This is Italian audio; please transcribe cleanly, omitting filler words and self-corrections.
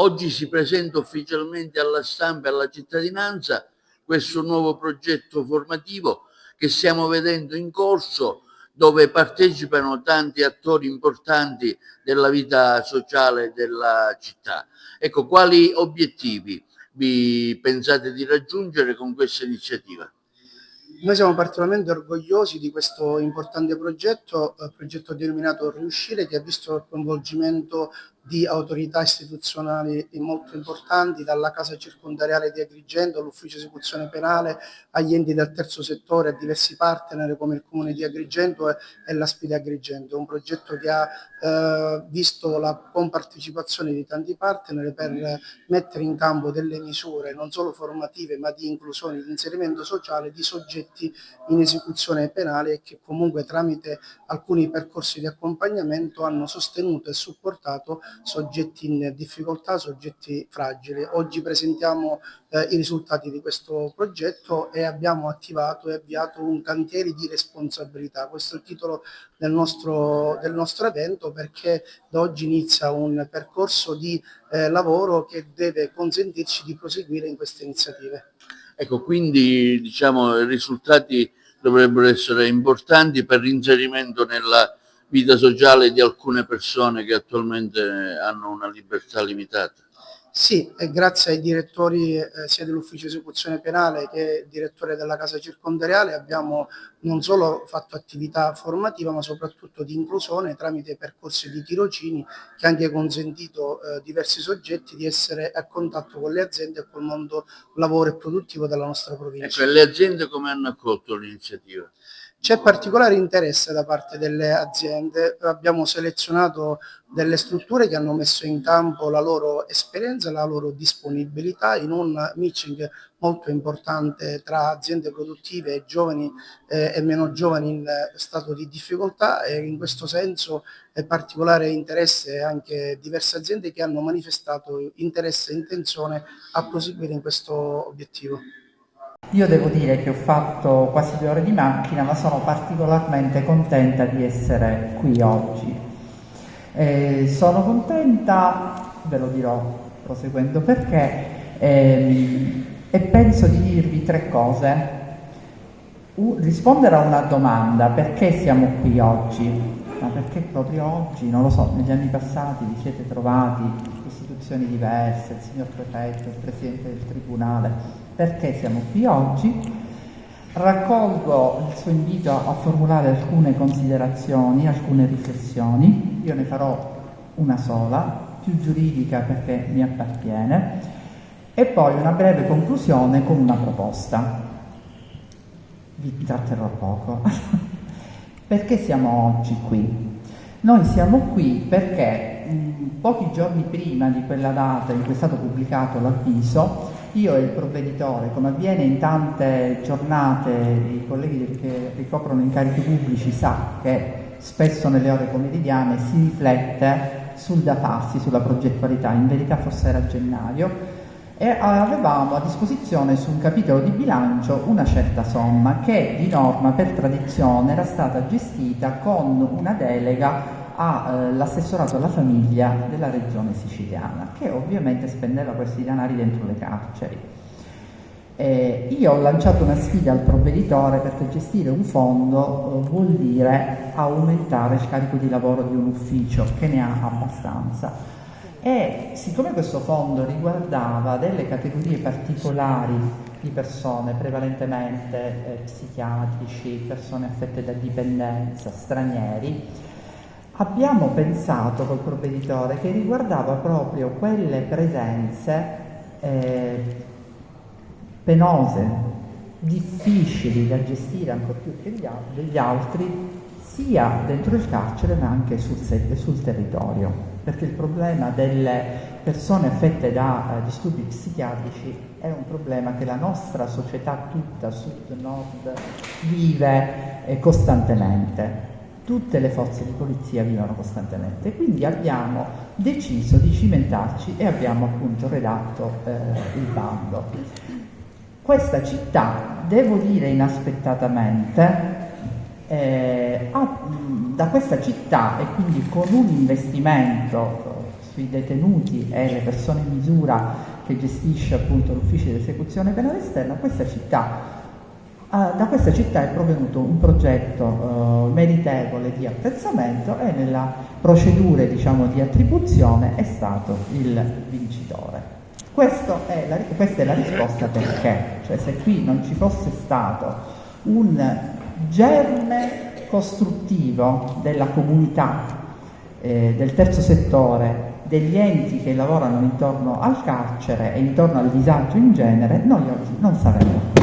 Oggi si presenta ufficialmente alla stampa e alla cittadinanza questo nuovo progetto formativo che stiamo vedendo in corso, dove partecipano tanti attori importanti della vita sociale della città. Ecco, quali obiettivi vi pensate di raggiungere con questa iniziativa? Noi siamo particolarmente orgogliosi di questo importante progetto denominato Riuscire, che ha visto il coinvolgimento di autorità istituzionali molto importanti, dalla Casa Circondariale di Agrigento all'Ufficio Esecuzione Penale, agli enti del terzo settore, a diversi partner come il Comune di Agrigento e l'Aspide Agrigento. È un progetto che ha visto la compartecipazione di tanti partner per mettere in campo delle misure non solo formative ma di inclusione, di inserimento sociale di soggetti in esecuzione penale e che comunque tramite alcuni percorsi di accompagnamento hanno sostenuto e supportato soggetti in difficoltà, soggetti fragili. Oggi presentiamo i risultati di questo progetto e abbiamo attivato e avviato un cantiere di responsabilità. Questo è il titolo del nostro evento, perché da oggi inizia un percorso di lavoro che deve consentirci di proseguire in queste iniziative. Ecco, quindi diciamo i risultati dovrebbero essere importanti per l'inserimento nella vita sociale di alcune persone che attualmente hanno una libertà limitata. Sì, e grazie ai direttori sia dell'Ufficio Esecuzione Penale che direttore della Casa Circondariale abbiamo non solo fatto attività formativa ma soprattutto di inclusione tramite percorsi di tirocini che hanno anche consentito diversi soggetti di essere a contatto con le aziende e col mondo lavoro e produttivo della nostra provincia. Ecco, e le aziende come hanno accolto l'iniziativa? C'è particolare interesse da parte delle aziende, abbiamo selezionato delle strutture che hanno messo in campo la loro esperienza e la loro disponibilità in un matching molto importante tra aziende produttive e giovani e meno giovani in stato di difficoltà, e in questo senso è particolare interesse anche diverse aziende che hanno manifestato interesse e intenzione a proseguire in questo obiettivo. Io devo dire che ho fatto quasi 2 ore di macchina, ma sono particolarmente contenta di essere qui oggi. Sono contenta, ve lo dirò proseguendo perché, e penso di dirvi 3 cose. Rispondere a una domanda: perché siamo qui oggi? Ma perché proprio oggi? Non lo so, negli anni passati vi siete trovati istituzioni diverse, il signor prefetto, il presidente del tribunale. Perché siamo qui oggi? Raccolgo il suo invito a formulare alcune considerazioni, alcune riflessioni. Io ne farò una sola, più giuridica perché mi appartiene, e poi una breve conclusione con una proposta. Vi tratterrò poco. Perché siamo oggi qui? Noi siamo qui perché pochi giorni prima di quella data in cui è stato pubblicato l'avviso, io e il provveditore, come avviene in tante giornate, i colleghi che ricoprono incarichi pubblici sa che spesso nelle ore pomeridiane si riflette sul da farsi, sulla progettualità, in verità forse era a gennaio, e avevamo a disposizione su un capitolo di bilancio una certa somma che di norma per tradizione era stata gestita con una delega all'assessorato alla famiglia della regione siciliana, che ovviamente spendeva questi denari dentro le carceri. Io ho lanciato una sfida al provveditore perché gestire un fondo vuol dire aumentare il carico di lavoro di un ufficio che ne ha abbastanza. E siccome questo fondo riguardava delle categorie particolari di persone, prevalentemente psichiatrici, persone affette da dipendenza, stranieri, abbiamo pensato col provveditore che riguardava proprio quelle presenze penose, difficili da gestire ancor più che degli altri, sia dentro il carcere ma anche sul territorio, perché il problema delle persone affette da disturbi psichiatrici è un problema che la nostra società tutta, sud-nord, vive costantemente. Tutte le forze di polizia vivono costantemente, quindi abbiamo deciso di cimentarci e abbiamo appunto redatto il bando. Questa città, devo dire inaspettatamente, da questa città, e quindi con un investimento sui detenuti e le persone in misura che gestisce appunto l'ufficio di esecuzione penale esterna, da questa città è provenuto un progetto meritevole di apprezzamento e nella procedura, diciamo, di attribuzione è stato il vincitore. Questa è la risposta perché, cioè se qui non ci fosse stato un germe costruttivo della comunità, del terzo settore, degli enti che lavorano intorno al carcere e intorno al disagio in genere, noi oggi non saremmo qui.